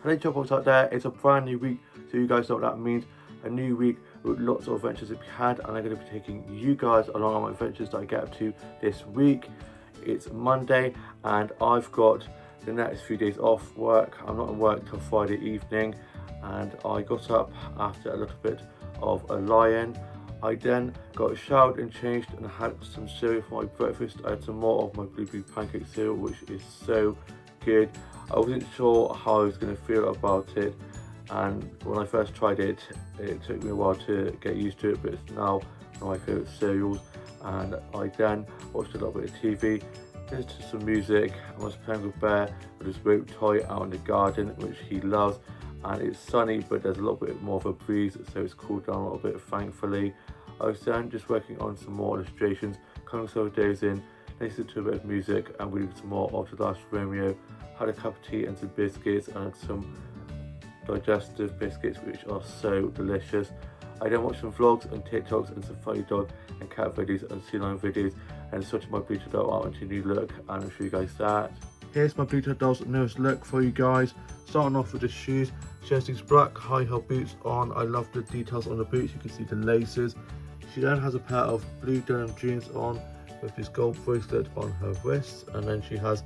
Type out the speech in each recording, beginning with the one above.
Hello Chopos out there, it's a brand new week, so you guys know what that means. A new week with lots of adventures to be had, and I'm going to be taking you guys along on my adventures that I get up to this week. It's Monday and I've got the next few days off work. I'm not in work till Friday evening, and I got up after a little bit of a lie-in. I then got showered and changed and had some cereal for my breakfast. I had some more of my blueberry pancake cereal, which is so good. I wasn't sure how I was going to feel about it, and when I first tried it, it took me a while to get used to it, but it's now one of my favourite cereals. And I then watched a little bit of TV, listened to some music, and was playing with Bear with his rope toy out in the garden, which he loves. And it's sunny, but there's a little bit more of a breeze, so it's cooled down a little bit, thankfully. I was then just working on some more illustrations, counting some days in, listening to a bit of music and reading some more of The Last Romeo. Had a cup of tea and some biscuits, and some digestive biscuits which are so delicious. I then watched some vlogs and TikToks and some funny dog and cat videos and sea lion videos, and sorted my Bluetooth doll out into a new look, and I'll show you guys that. Here's my Bluetooth doll's newest look for you guys. Starting off with the shoes. She has these black high heel boots on. I love the details on the boots, you can see the laces. She then has a pair of blue denim jeans on with this gold bracelet on her wrists, and then she has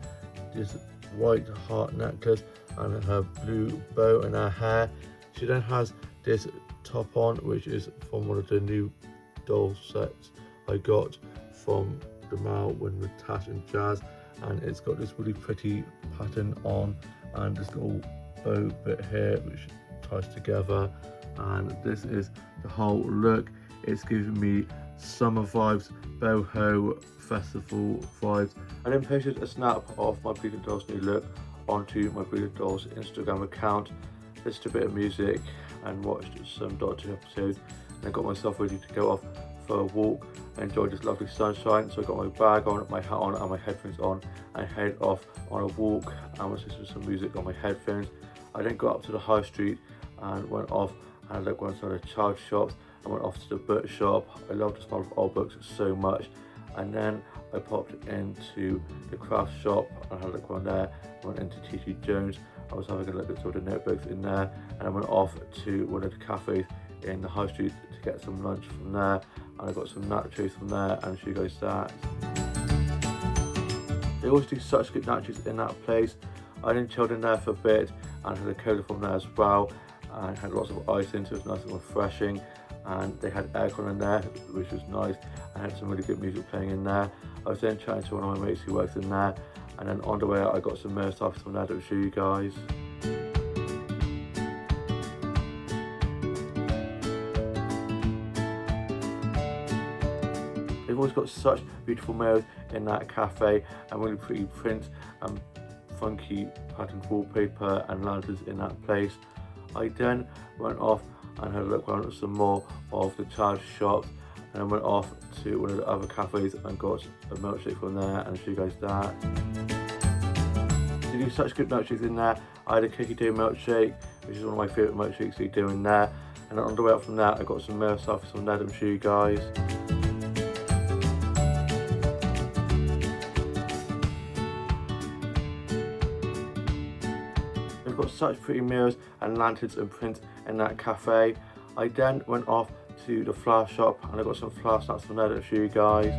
this white heart necklace and her blue bow in her hair. She then has this top on, which is from one of the new doll sets I got from the mall with Tash and Jazz, and it's got this really pretty pattern on and this little bow bit here which ties together, and this is the whole look. It's giving me summer vibes, boho festival vibes. I then posted a snap of my Bluetooth Dolls new look onto my Bluetooth Dolls Instagram account, listened to a bit of music and watched some Doctor Who episodes, and I got myself ready to go off for a walk and enjoy this lovely sunshine. So I got my bag on, my hat on and my headphones on, and head off on a walk and was listening to some music on my headphones. I then got up to the high street and went off and looked one of the child shops. I went off to the book shop. I love the smell of old books so much. And then I popped into the craft shop and had a look around there. I went into T.T. Jones. I was having a look at some of the notebooks in there, and I went off to one of the cafes in the high street to get some lunch from there, and I got some nachos from there, and show you guys that. They always do such good nachos in that place. I then chilled in there for a bit and had a cola from there as well, and had lots of ice in, so it was nice and refreshing. And they had aircon in there, which was nice, and had some really good music playing in there. I was then chatting to one of my mates who works in there, and then on the way out I got some merch stuff from there that I'll show you guys. They've always got such beautiful mirrors in that cafe, and really pretty prints and funky patterned wallpaper and lanterns in that place. I then went off and had a look around at some more of the child shops, and I went off to one of the other cafes and got a milkshake from there, and I'll show you guys that. They do such good milkshakes in there. I had a cookie dough milkshake, which is one of my favourite milkshakes they do in there, and on the way up from that I got some mirror stuff from there that I'll show you guys. They've got such pretty mirrors and lanterns and prints in that cafe. I then went off to the flower shop and I got some flower snaps from there to show you guys.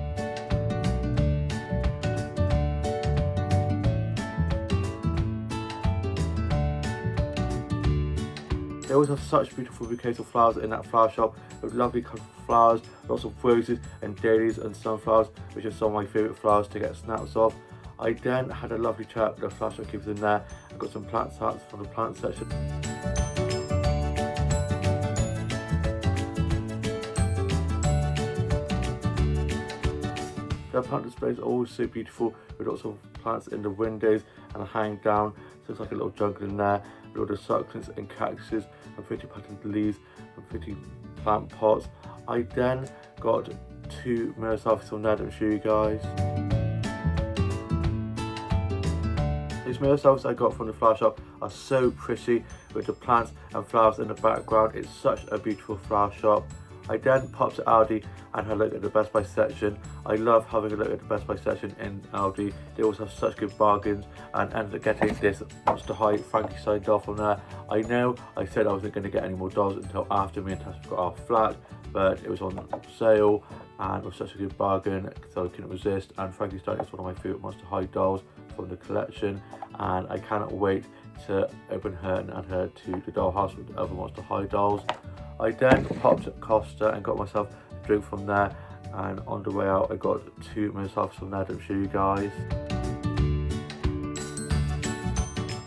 They always have such beautiful bouquets of flowers in that flower shop, with lovely colourful flowers, lots of roses and dahlias and sunflowers, which are some of my favourite flowers to get snaps of. I then had a lovely chat with the flower shopkeepers in there and got some plant sets from the plant section. Their plant displays are always so beautiful, with lots of plants in the windows and hanging down, so it's like a little jungle in there, with all the succulents and cactuses and pretty patterned leaves and pretty plant pots. I then got 2 mirror selfies from there to show you guys. These mirror selfies I got from the flower shop are so pretty, with the plants and flowers in the background. It's such a beautiful flower shop. I then popped to Aldi and had a look at the Best Buy section. I love having a look at the Best Buy section in Aldi. They always have such good bargains, and ended up getting this Monster High Frankenstein doll from there. I know I said I wasn't going to get any more dolls until after me and Tash got our flat, but it was on sale and it was such a good bargain, so I couldn't resist. And Frankenstein is one of my favourite Monster High dolls from the collection, and I cannot wait to open her and add her to the dollhouse with the other Monster High dolls. I then popped at Costa and got myself a drink from there, and on the way out I got 2 myself from there to show you guys.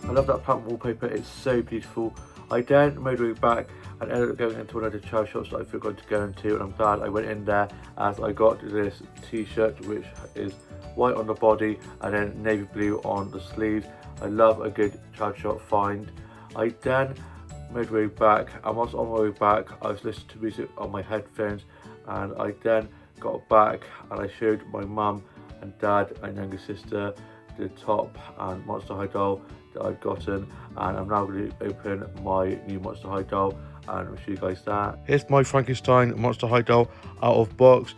I love that plant wallpaper, it's so beautiful. I then made my way back and ended up going into one of the charity shops that I forgot to go into, and I'm glad I went in there as I got this t-shirt which is white on the body and then navy blue on the sleeves. I love a good charity shop find. I then made my way back, and whilst on my way back I was listening to music on my headphones, and I then got back and I showed my mum and dad and younger sister the top and Monster High doll that I'd gotten, and I'm now going to open my new Monster High doll and I'll show you guys that. Here's my Frankenstein Monster High doll out of box.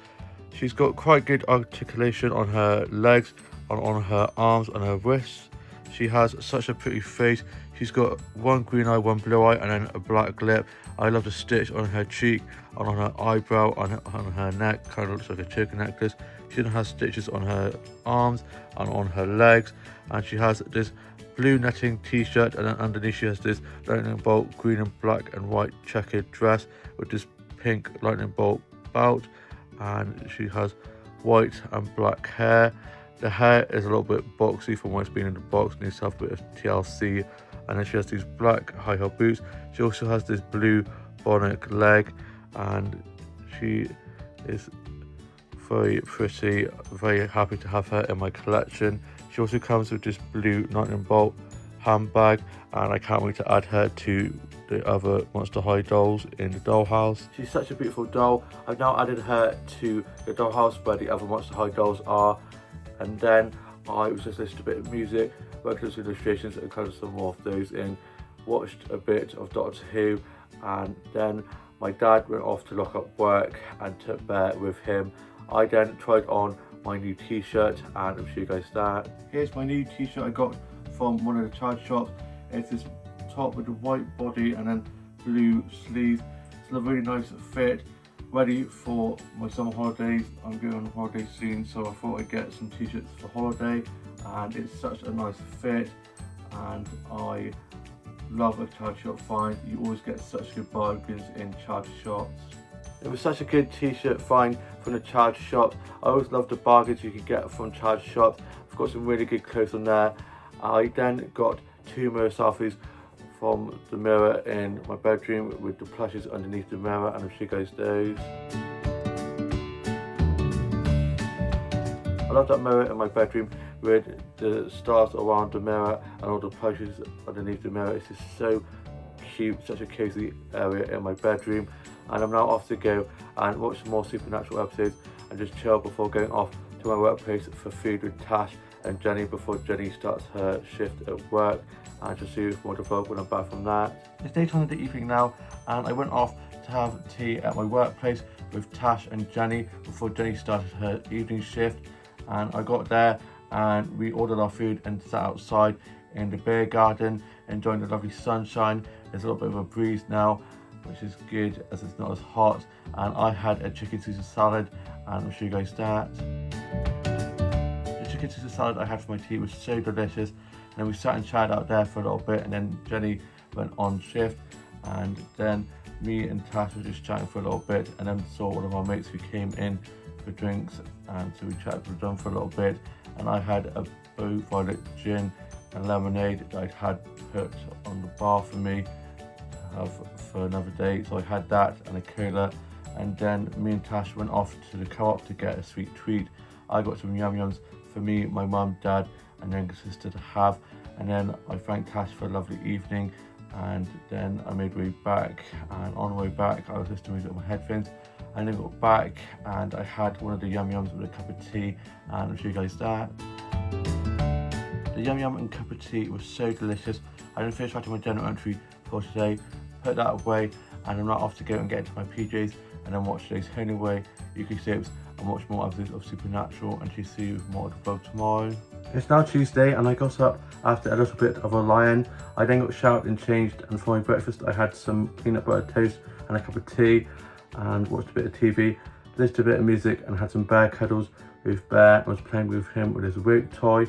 She's got quite good articulation on her legs, on her arms, and her wrists. She has such a pretty face. She's got one green eye, one blue eye, and then a black lip. I love the stitch on her cheek, and on her eyebrow, on her neck, kind of looks like a choker necklace. She then has stitches on her arms and on her legs, and she has this blue netting t-shirt, and then underneath she has this lightning bolt green and black and white checkered dress with this pink lightning bolt belt, and she has white and black hair. The hair is a little bit boxy from what's been in the box, needs to have a bit of TLC, and then she has these black high heel boots. She also has this blue bonnet leg, and she is very pretty, very happy to have her in my collection. She also comes with this blue lightning bolt handbag, and I can't wait to add her to the other Monster High dolls in the dollhouse. She's such a beautiful doll. I've now added her to the dollhouse where the other Monster High dolls are, and then I was just listening to a bit of music, worked on some illustrations and coloured some more of those in, watched a bit of Doctor Who, and then my dad went off to lock up work and took Bear with him. I then tried on my new t-shirt and I'll show you guys that. Here's my new t-shirt I got from one of the charity shops. It's this top with a white body and then blue sleeves. It's a really nice fit, ready for my summer holidays. I'm going on holiday soon, so I thought I'd get some t-shirts for holiday, and it's such a nice fit, and I love a charity shop find. You always get such good bargains in charity shops. It was such a good t-shirt find from the charity shops. I always love the bargains you can get from charity shops. I've got some really good clothes on there. I then got 2 mirror selfies from the mirror in my bedroom with the plushes underneath the mirror, and I'll show you guys those. I love that mirror in my bedroom with the stars around the mirror and all the plushes underneath the mirror. It's just so cute, such a cozy area in my bedroom. And I'm now off to go and watch some more Supernatural episodes and just chill before going off to my workplace for food with Tash and Jenny before Jenny starts her shift at work, and just see more of the vlog when I'm back from that. It's daytime of the evening now, and I went off to have tea at my workplace with Tash and Jenny before Jenny started her evening shift. And I got there and we ordered our food and sat outside in the beer garden enjoying the lovely sunshine. There's a little bit of a breeze now, which is good as it's not as hot, and I had a chicken Caesar salad, and I'll show you guys that. The chicken Caesar salad I had for my tea was so delicious, and then we sat and chatted out there for a little bit, and then Jenny went on shift, and then me and Tash were just chatting for a little bit, and then saw one of our mates who came in for drinks, and so we chatted with them for a little bit, and I had a blue violet gin and lemonade that I'd had put on the bar for me to have for another day, so I had that and a cola, and then me and Tash went off to the co-op to get a sweet treat. I got some yum yums for me, my mum, dad and younger sister to have, and then I thanked Tash for a lovely evening, and then I made my way back, and on the way back I was listening to music on my headphones, and then got back and I had one of the yum yums with a cup of tea, and I'll show you guys that. The yum yum and cup of tea was so delicious. I didn't finish writing my journal entry for today, put that away, and I'm now off to go and get into my PJs and then watch today's Home Away, UK soaps, and watch more episodes of Supernatural, and to see you with more of the vlog tomorrow. It's now Tuesday and I got up after a little bit of a lie-in. I then got showered and changed, and for my breakfast I had some peanut butter toast and a cup of tea and watched a bit of TV, listened to a bit of music and had some bear cuddles with Bear and was playing with him with his rope toy.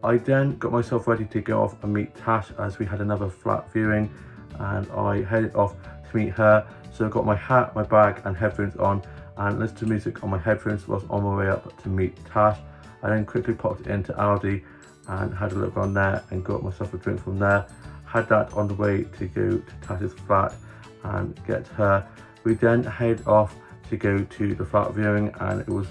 I then got myself ready to go off and meet Tash as we had another flat viewing, and I headed off to meet her. So I got my hat, my bag and headphones on and listened to music on my headphones whilst on my way up to meet Tash. I then quickly popped into Aldi and had a look around there and got myself a drink from there. Had that on the way to go to Tash's flat and get her. We then head off to go to the flat viewing, and it was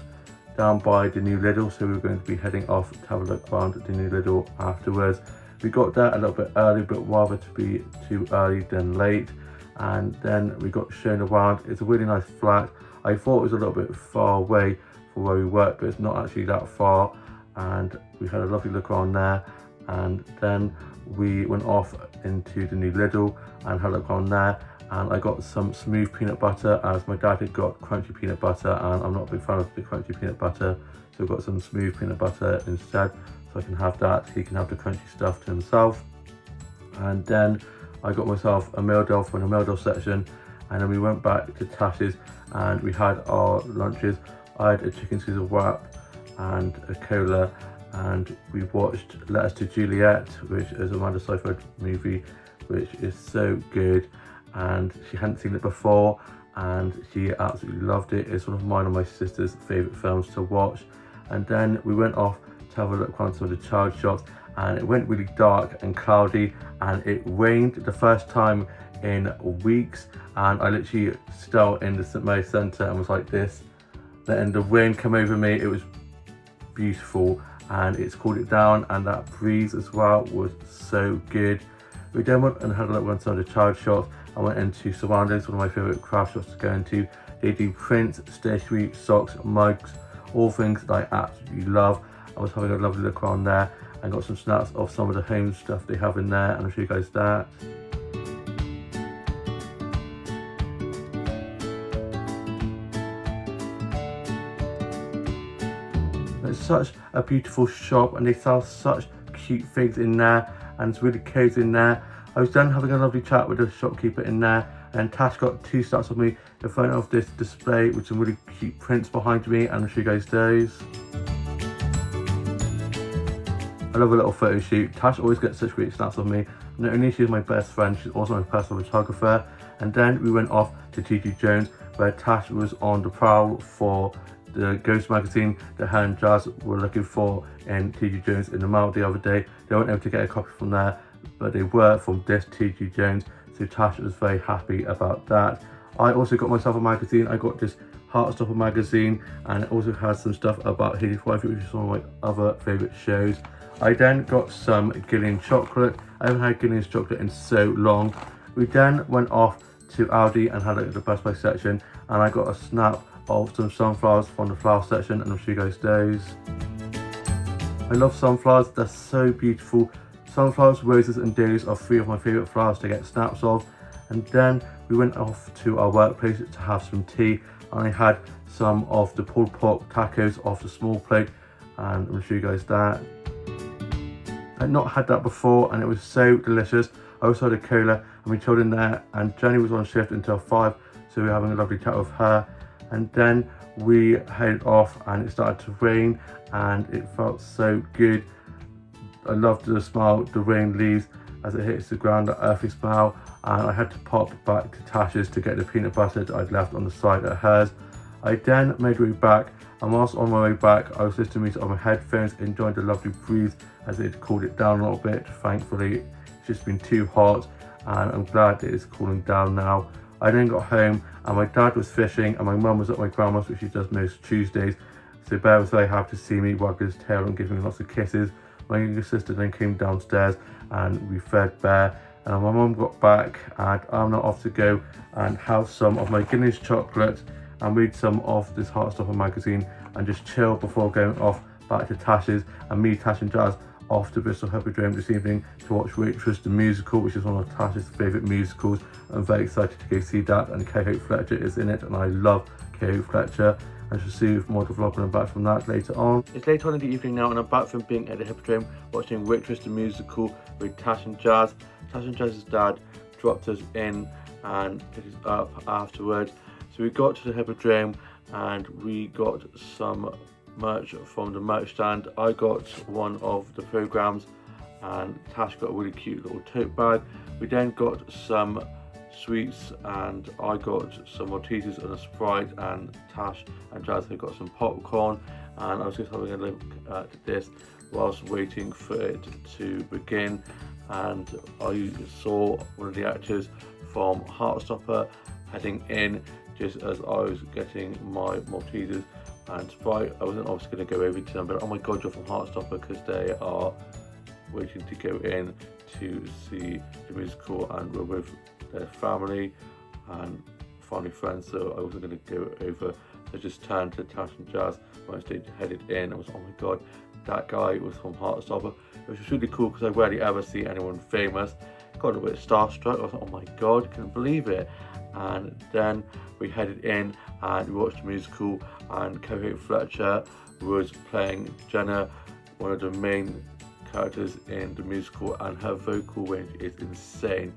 down by the new Lidl, so we were going to be heading off to have a look around the new Lidl afterwards. We got there a little bit early, but rather to be too early than late, and then we got shown around. It's a really nice flat. I thought it was a little bit far away from where we work, but it's not actually that far, and we had a lovely look around there, and then we went off into the new Lidl and had a look around there, and I got some smooth peanut butter as my dad had got crunchy peanut butter, and I'm not a big fan of the crunchy peanut butter, so I got some smooth peanut butter instead, so I can have that. He can have the crunchy stuff to himself. And then I got myself a meal deal from the meal deal section, and then we went back to Tash's and we had our lunches. I had a chicken Caesar wrap and a cola, and we watched Letters to Juliet, which is a Amanda Seyfried movie, which is so good, and she hadn't seen it before and she absolutely loved it. It's one of mine and my sister's favourite films to watch. And then we went off to have a look around some of the child shops, and it went really dark and cloudy and it rained the first time in weeks, and I literally stood out in the St Mary's Centre and was like this. Then the wind came over me. It was beautiful and it's cooled it down, and that breeze as well was so good. We then went and had a look around some of the child shops. I went into Surroundings, one of my favourite craft shops to go into. They do prints, stationery, socks, mugs, all things that I absolutely love. I was having a lovely look around there and got some snaps of some of the home stuff they have in there, and I'll show you guys that. It's such a beautiful shop and they sell such cute things in there, and it's really cozy in there. I was then having a lovely chat with the shopkeeper in there, and Tash got 2 snaps of me in front of this display with some really cute prints behind me, and I'll show you guys those. I love a little photo shoot. Tash always gets such great snaps of me. Not only she's my best friend, she's also my personal photographer. And then we went off to TG Jones, where Tash was on the prowl for the Ghost magazine that her and Jazz were looking for in TG Jones in the mail the other day. They weren't able to get a copy from there, but they were from this TG Jones, so Tash was very happy about that. I also got myself a magazine. I got this Heartstopper magazine, and it also has some stuff about Hades Wife, which is one of my other favourite shows. I then got some Gillian chocolate. I haven't had Gillian's chocolate in so long. We then went off to Aldi and had a look at the Best Buy section, and I got a snap of some sunflowers from the flower section, and I'll show you guys those. I love sunflowers, they're so beautiful. Sunflowers, roses and dahlias are 3 of my favourite flowers to get snaps of. And then we went off to our workplace to have some tea, and I had some of the pulled pork tacos off the small plate, and I'll show you guys that. I'd not had that before and it was so delicious. I also had a cola, and we chilled in there, and Jenny was on shift until 5, so we were having a lovely chat with her. And then we headed off and it started to rain, and it felt so good. I loved the smell the rain leaves as it hits the ground, the earthy smell, and I had to pop back to Tash's to get the peanut butter that I'd left on the side at hers. I then made my way back, and whilst on my way back I was listening to music on my headphones, enjoying the lovely breeze as it cooled it down a little bit. Thankfully, it's just been too hot, and I'm glad that it's cooling down now. I then got home and my dad was fishing, and my mum was at my grandma's, which she does most Tuesdays, so Bear was very happy to see me, wag his tail and give me lots of kisses. My younger sister then came downstairs and we fed Bear, and my mum got back and I'm now off to go and have some of my Guinness chocolate and read some of this Heartstopper magazine and just chill before going off back to Tash's. And me, Tash and Jazz off to Bristol Hippodrome this evening to watch Waitress the musical, which is one of Tash's favourite musicals. I'm very excited to go see that, and Kay Fletcher is in it, and I love Kay Fletcher. I shall see you more to vlog when I'm back from that later on. It's later on in the evening now, and I'm back from being at the Hippodrome watching Waitress the musical with Tash and Jazz. Tash and Jazz's dad dropped us in and picked us up afterwards. So we got to the Hippodrome and we got some merch from the merch stand. I got one of the programmes and Tash got a really cute little tote bag. We then got some sweets and I got some Maltesers and a Sprite, and Tash and Jazz had got some popcorn, and I was just having a look at this whilst waiting for it to begin, and I saw one of the actors from Heartstopper heading in just as I was getting my Maltesers and Sprite. I wasn't obviously going to go over to them, but oh my god, you're from Heartstopper, because they are waiting to go in to see the musical and we're with their family and family friends, so I wasn't going to go over. I just turned to Tash and Jazz once they headed in. I was, oh my god, that guy was from Heartstopper. It was just really cool because I rarely ever see anyone famous. Got a bit starstruck. I was like, oh my god, couldn't believe it. And then we headed in and we watched the musical, and Kay Fletcher was playing Jenna, one of the main characters in the musical, and her vocal range is insane.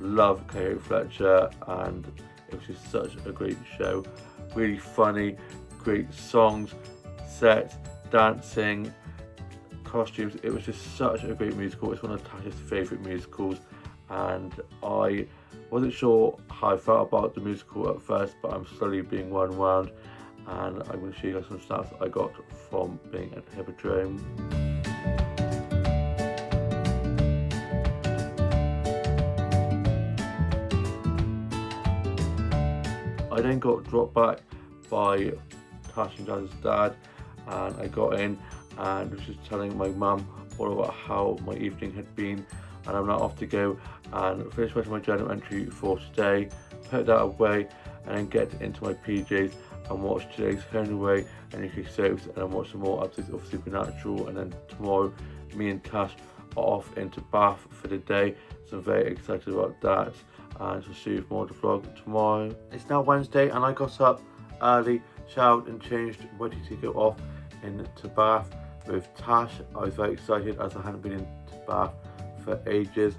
Love Kay Fletcher, and it was just such a great show. Really funny, great songs, sets, dancing, costumes. It was just such a great musical. It's one of Tash's favourite musicals, and I wasn't sure how I felt about the musical at first, but I'm slowly being won round, and I'm going to show you guys some snaps I got from being at the Hippodrome. I then got dropped back by Tash and Jazz's dad, and I got in and was just telling my mum all about how my evening had been, and I'm now off to go and finish writing my journal entry for today, put that away, and then get into my PJs and watch today's Home and Away and UK soaps, and then watch some more episodes of Supernatural, and then tomorrow me and Tash are off into Bath for the day, so I'm very excited about that. And to see you more of the vlog tomorrow. It's now Wednesday and I got up early, showered and changed, ready to go off into Bath with Tash. I was very excited as I hadn't been into Bath for ages.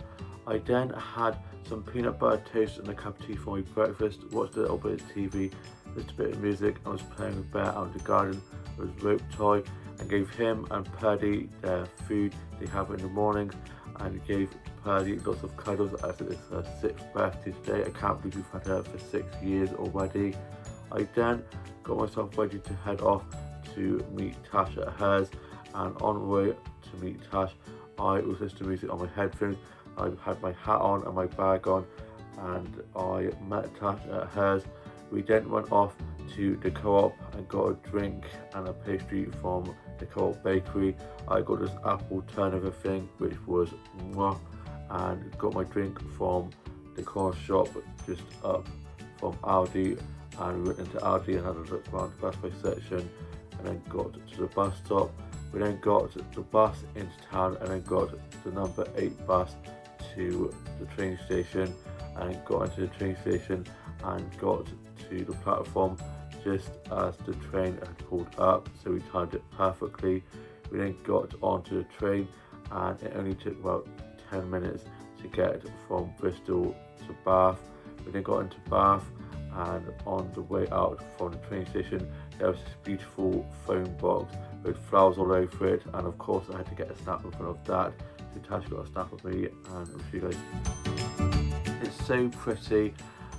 I then had some peanut butter toast and a cup of tea for my breakfast, watched a little bit of TV, listened to a bit of music. I was playing with Bear out in the garden with rope toy, and gave him and Purdy their food they have in the mornings, and gave Purdy lots of cuddles as it is her 6th birthday today. I can't believe we've had her for 6 years already. I then got myself ready to head off to meet Tash at hers, and on the way to meet Tash I was listening to music on my headphones. I had my hat on and my bag on, and I met Tash at hers. We then went off to the Co-op and got a drink and a pastry from the Co-op bakery. I got this apple turnover thing which was mwah, and got my drink from the corner shop just up from Aldi, and we went into Aldi and had a look around the bus by section, and then got to the bus stop. We then got the bus into town and then got the number 8 bus to the train station, and got into the train station and got to the platform just as the train had pulled up, so we timed it perfectly. We then got onto the train and it only took about 10 minutes to get from Bristol to Bath. We then got into Bath, and on the way out from the train station there was this beautiful phone box with flowers all over it, and of course I had to get a snap in front of that. So Tash got a snap of me, and I'll show you guys. It's so pretty.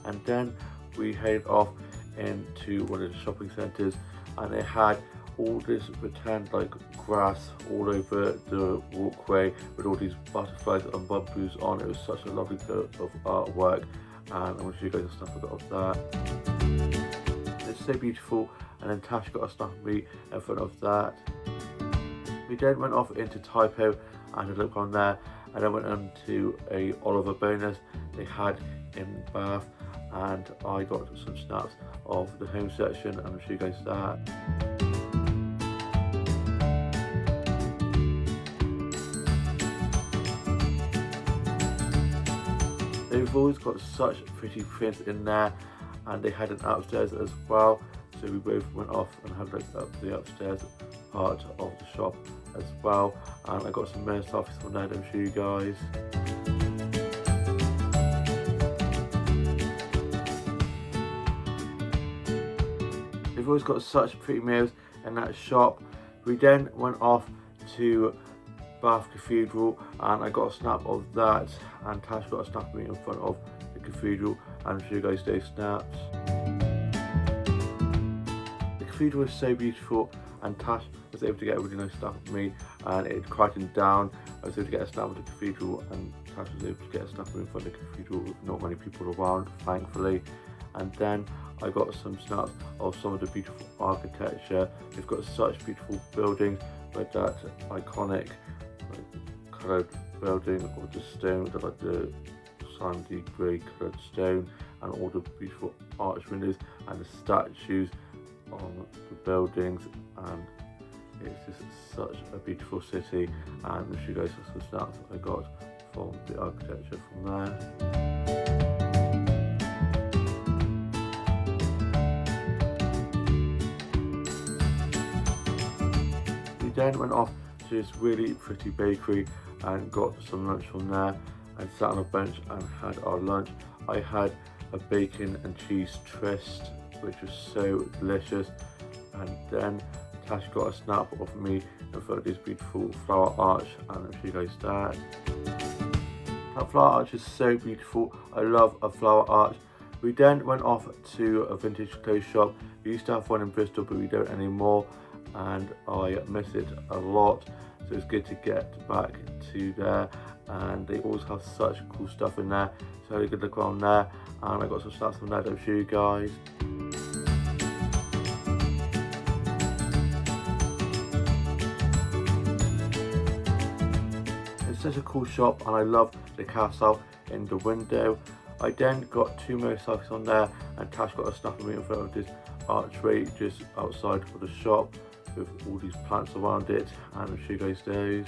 And then we headed off into one of the shopping centres, and they had all this pretend like grass all over the walkway with all these butterflies and bamboos on. It was such a lovely bit of artwork, and I'm going to show you guys a snap of that. It's so beautiful. And then Tash got a snap of me in front of that. We then went off into Typo and had a look on there, and then went on to a Oliver bonus they had in Bath, and I got some snaps of the home section, and I'll show you guys that. They've always got such pretty prints in there, and they had an upstairs as well. So we both went off and had a look at the upstairs part of the shop as well. And I got some mirror selfies from there to show you guys. They've always got such pretty mirrors in that shop. We then went off to Bath Cathedral and I got a snap of that, and Tash got a snap of me in front of the cathedral, and I'll show you guys those snaps. The cathedral is so beautiful, and Tash was able to get a really nice snap of me, and it quietened down. I was able to get a snap of the cathedral, and Tash was able to get a snap of me in front of the cathedral with not many people around, thankfully. And then I got some snaps of some of the beautiful architecture. They've got such beautiful buildings with that iconic coloured building of the stone, like the sandy grey coloured stone, and all the beautiful arch windows and the statues on the buildings, and it's just such a beautiful city. And I'll show you guys some snaps I got from the architecture from there. We then went off to this really pretty bakery and got some lunch from there, and sat on a bench and had our lunch. I had a bacon and cheese tryst, which was so delicious, and then Tash got a snap of me in front of this beautiful flower arch, and I'll show you guys that. That flower arch is so beautiful. I love a flower arch. We then went off to a vintage clothes shop. We used to have one in Bristol, but we don't anymore, and I miss it a lot. So it's good to get back to there, and they always have such cool stuff in there. So I had a good look around there, and I got some snaps from there to show you guys. It's such a cool shop, and I love the carousel in the window. I then got two motorcycles on there, and Tash got a snap of me in front of this archway just outside of the shop with all these plants around it, and I'll show you guys those.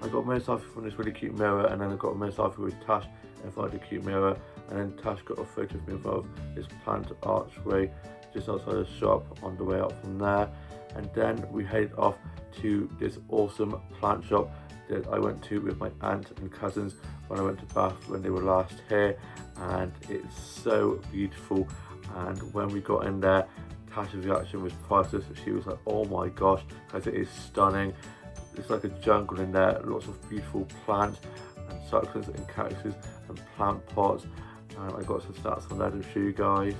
I got a motorcycle from this really cute mirror, and then I got a motorcycle with Tash in front of the cute mirror, and then Tash got a photo of me in front of this plant archway just outside the shop on the way out from there. And then we headed off to this awesome plant shop that I went to with my aunt and cousins when I went to Bath when they were last here, and it's so beautiful. And when we got in there, Tash's reaction was priceless. She was like, oh my gosh, because it is stunning. It's like a jungle in there, lots of beautiful plants and succulents and cactuses and plant pots, and I got some stats from there to show you guys.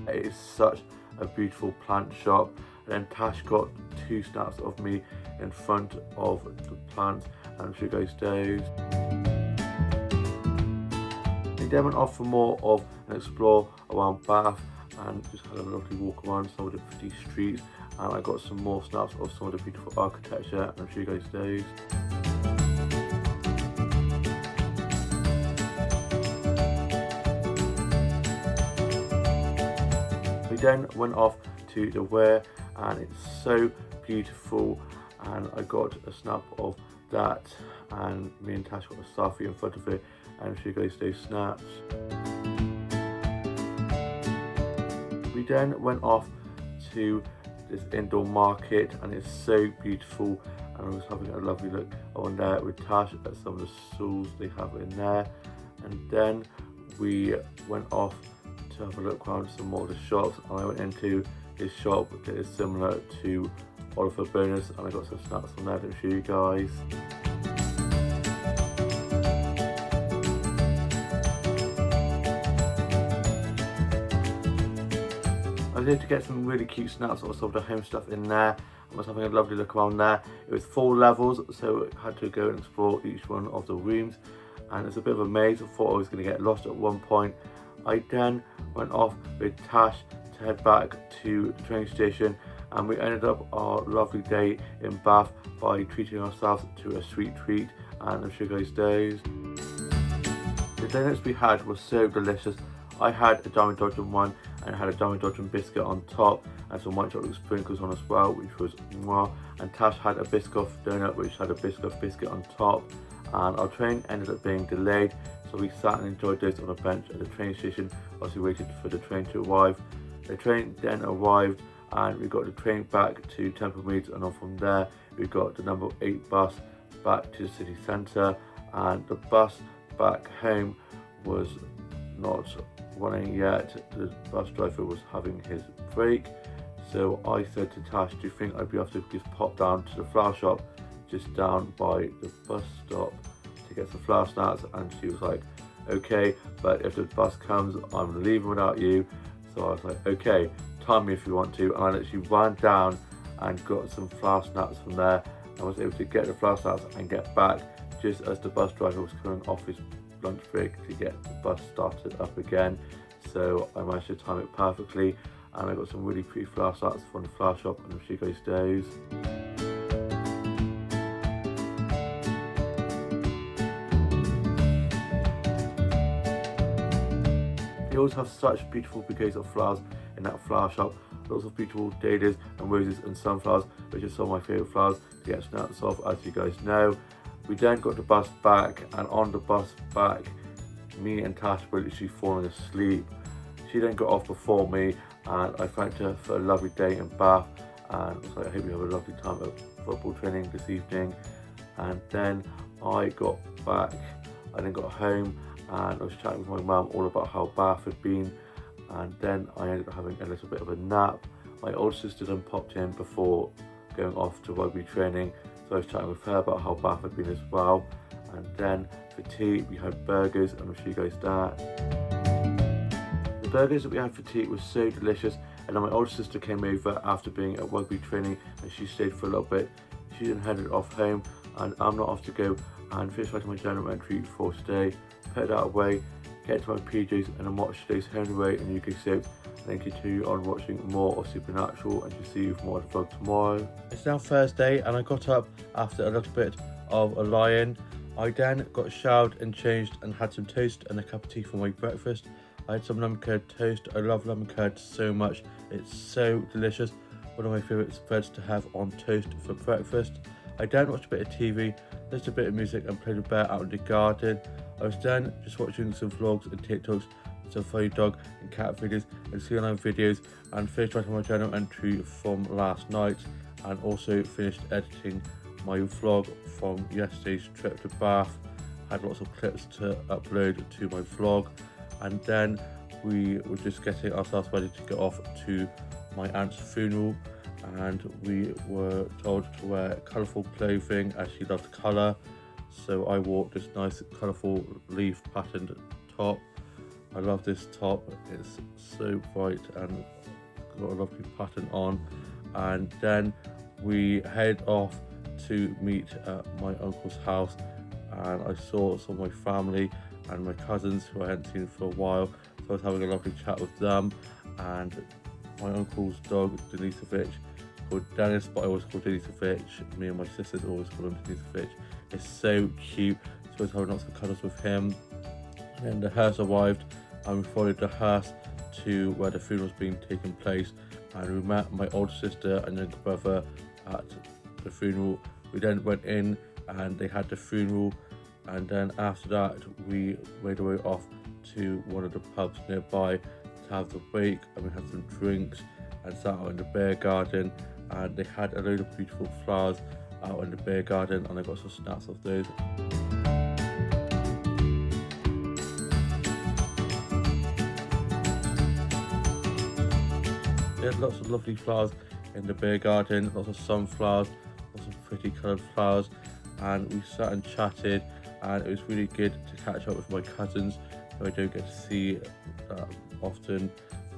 It is such a beautiful plant shop. And then Tash got two snaps of me in front of the plants, and I'll show you guys those. We then went off for more of an explore around Bath and just had a lovely walk around some of the pretty streets, and I got some more snaps of some of the beautiful architecture, and I'll show you guys those. We then went off to the Weir, and it's so beautiful, and I got a snap of that, and me and Tash got a selfie in front of it, and I'll show you guys those snaps. We then went off to this indoor market, and it's so beautiful, and I was having a lovely look on there with Tash at some of the stalls they have in there. And then we went off to have a look around some more of the shops, and I went into this shop that is similar to Oliver Bonus, and I got some snaps from there to show you guys. I was able to get some really cute snaps of some of the home stuff in there. I was having a lovely look around there. It was 4 levels, so I had to go and explore each one of the rooms, and it's a bit of a maze. I thought I was going to get lost at one point. I then went off with Tash to head back to the train station, and we ended up our lovely day in Bath by treating ourselves to a sweet treat, and I'll show you guys those. The donuts we had were so delicious. I had a Diamond Dodger one, and it had a Diamond Dodgem biscuit on top and some white chocolate sprinkles on as well, which was mwah. And Tash had a Biscoff donut which had a Biscoff biscuit on top. And our train ended up being delayed, so we sat and enjoyed this on a bench at the train station whilst we waited for the train to arrive. The train then arrived and we got the train back to Temple Meads, and on from there we got the number 8 bus back to the city centre, and the bus back home was not running yet. The bus driver was having his break, so I said to Tash, do you think I'd be able to just pop down to the flower shop just down by the bus stop to get some flower snacks? And she was like, okay, but if the bus comes I'm leaving without you. So I was like, okay, time me if you want to. And I literally ran down and got some flower snacks from there and was able to get the flower snacks and get back just as the bus driver was coming off his lunch break to get the bus started up again. So I managed to time it perfectly, and I got some really pretty flower snacks from the flower shop, and she goes those. They always have such beautiful bouquets of flowers in that flower shop. Lots of beautiful dahlias and roses and sunflowers, which are some of my favourite flowers to get snaps of, as you guys know. We then got the bus back, and on the bus back, me and Tash were literally falling asleep. She then got off before me, and I thanked her for a lovely day in Bath, and was like, I hope you have a lovely time at football training this evening. And then I got back, I then got home, and I was chatting with my mum all about how Bath had been, and then I ended up having a little bit of a nap. My older sister then popped in before going off to rugby training, so I was chatting with her about how Bath had been as well. And then for tea we had burgers, and I'll show you guys that. The burgers that we had for tea were so delicious, and then my older sister came over after being at rugby training, and she stayed for a little bit. She then headed off home, and I'm not off to go and finish writing my journal entry for today, put that away, get into my PJs, and then watch today's Home and Away and UK soaps, and then continue on watching more of Supernatural, and to see you for more of the vlog tomorrow. It's now Thursday, and I got up after a little bit of a lie-in. I then got showered and changed and had some toast and a cup of tea for my breakfast. I had some lemon curd toast. I love lemon curd so much. It's so delicious. One of my favourite spreads to have on toast for breakfast. I then watched a bit of TV, listened to a bit of music, and played with Bear out in the garden. I was then just watching some vlogs and TikToks, some funny dog and cat videos and CNN videos, and finished writing my journal entry from last night, and also finished editing my vlog from yesterday's trip to Bath. Had lots of clips to upload to my vlog, and then we were just getting ourselves ready to get off to my aunt's funeral, and we were told to wear colourful clothing as she loved colour. So I wore this nice colourful leaf patterned top. I love this top, it's so bright and got a lovely pattern on. And then we head off to meet at my uncle's house, and I saw some of my family and my cousins who I hadn't seen for a while, so I was having a lovely chat with them. And my uncle's dog Denisovich, called Dennis, but I always call Denisovich. Me and my sisters always call him Denisovich. It's so cute, so I was having lots of cuddles with him. And then the hearse arrived, and we followed the hearse to where the funeral was being taken place, and we met my older sister and younger brother at the funeral. We then went in and they had the funeral, and then after that we made our way off to one of the pubs nearby to have the break, and we had some drinks and sat out in the beer garden, and they had a load of beautiful flowers out in the beer garden, and I got some snaps of those. They had lots of lovely flowers in the beer garden, lots of sunflowers, lots of pretty coloured flowers, and we sat and chatted, and it was really good to catch up with my cousins who I don't get to see often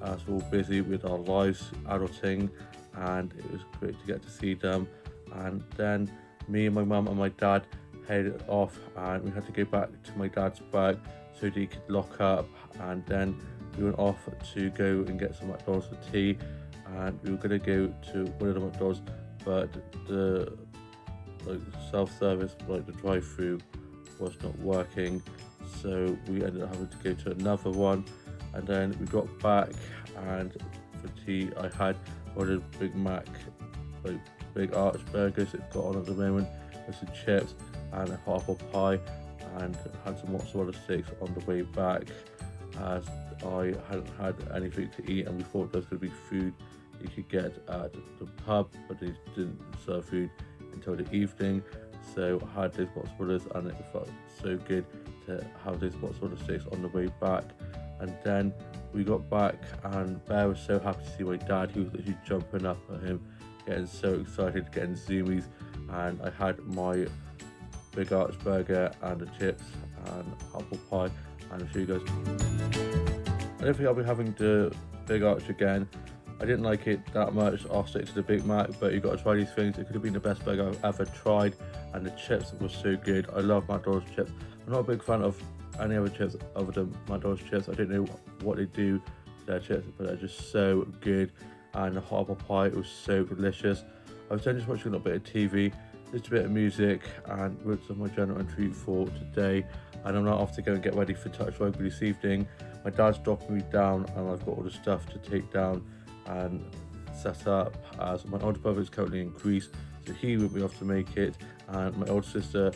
as we're all busy with our lives, adulting, and it was great to get to see them. And then me and my mum and my dad headed off, and we had to go back to my dad's bag so that he could lock up, and then we went off to go and get some McDonald's for tea, and we were going to go to one of the McDonald's, but the self-service, the drive-through, was not working, so we ended up having to go to another one, And then we got back, and for tea I had one of the Big Mac, like big arch burgers it's got on at the moment, with some chips and a hot apple pie, and had some mozzarella sticks on the way back, as I hadn't had anything to eat and we thought there was going to be food you could get at the pub, but they didn't serve food until the evening. So I had those mozzarella and it felt so good to have those mozzarella sticks on the way back. And then we got back and Bear was so happy to see my dad. He was literally jumping up at him, getting so excited, getting zoomies. And I had my big arch burger and the chips and apple pie, and I'll show you guys. I don't think I'll be having the big arch again. I didn't like it that much. I'll stick to the Big Mac, but you got to try these things. It could have been the best burger I've ever tried, and the chips were so good. I love McDonald's chips. I'm not a big fan of any other chips other than McDonald's chips. I don't know what they do to their chips, but they're just so good. And the hot apple pie, it was so delicious. I was then just watching a little bit of TV, just a bit of music, and worked on my journal entry for today. And I'm now off to go and get ready for touch rugby this evening. My dad's dropping me down, and I've got all the stuff to take down and set up, as my older brother is currently in Greece, so he will be off to make it, and my older sister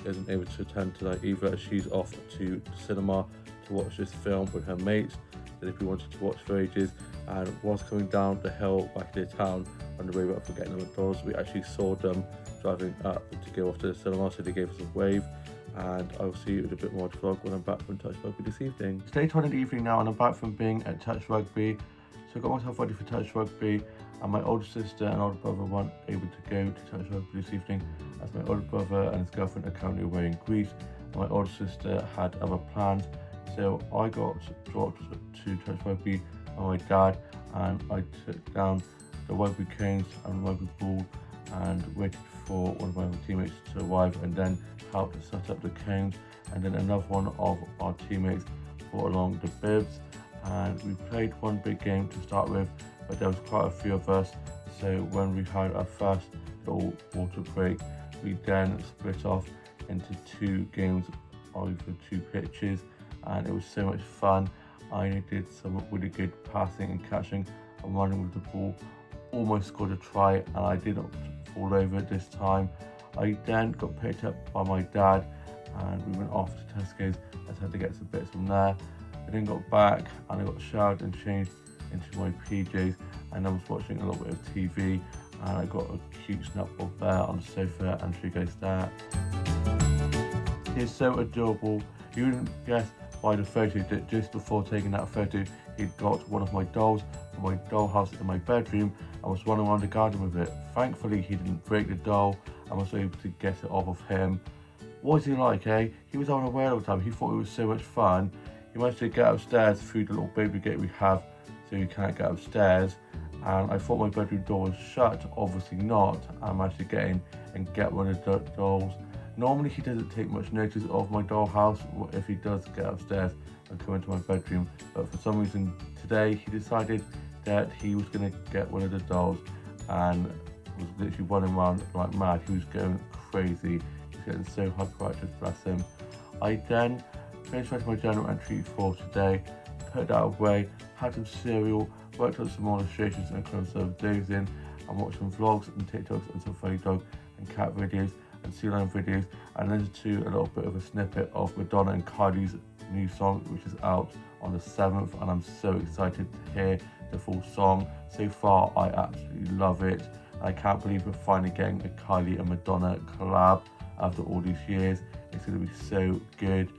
isn't able to attend tonight either. She's off to the cinema to watch this film with her mates that if we wanted to watch for ages. And whilst coming down the hill back to town on the way back from getting the McDonald's, we actually saw them driving up to go off to the cinema, so they gave us a wave. And I'll see you with a bit more vlog when I'm back from touch rugby this evening. It's day 20 in the evening now, and I'm back from being at touch rugby. So I got myself ready for touch rugby, and my older sister and older brother weren't able to go to touch rugby this evening, as my older brother and his girlfriend are currently away in Greece, and my older sister had other plans. So I got dropped to touch rugby by my dad, and I took down the rugby cones and rugby ball and waited for one of my teammates to arrive, and then helped set up the cones. And then another one of our teammates brought along the bibs, and we played one big game to start with, but there was quite a few of us, so when we had our first little water break, we then split off into 2 games over 2 pitches, and it was so much fun. I did some really good passing and catching and running with the ball, almost scored a try, and I didn't fall over this time. I then got picked up by my dad, and we went off to Tesco's. I just had to get some bits from there. I then got back and I got showered and changed into my PJs, and I was watching a little bit of TV, and I got a cute snap of Bear on the sofa, and she goes that. He's so adorable. You wouldn't guess by the photo that just before taking that photo, he'd got one of my dolls from my dollhouse in my bedroom and was running around the garden with it. Thankfully, he didn't break the doll and was able to get it off of him. What is he like, eh? He was on a whale all the time. He thought it was so much fun. He managed to get upstairs through the little baby gate we have, so he can't get upstairs. And I thought my bedroom door was shut, obviously not. I managed to get in and get one of the dolls. Normally he doesn't take much notice of my dollhouse if he does get upstairs and come into my bedroom, but for some reason today he decided that he was going to get one of the dolls and was literally running around like mad. He was going crazy. He's getting so hyperactive, bless him. I then finished writing my journal entry for today, put that away, had some cereal, worked on some more illustrations and kind of served those in, and watched some vlogs and TikToks and some funny dog and cat videos and sea lion videos, and listened to a little bit of a snippet of Madonna and Kylie's new song, which is out on the 7th, and I'm so excited to hear the full song. So far I absolutely love it. I can't believe we're finally getting a Kylie and Madonna collab after all these years. It's going to be so good,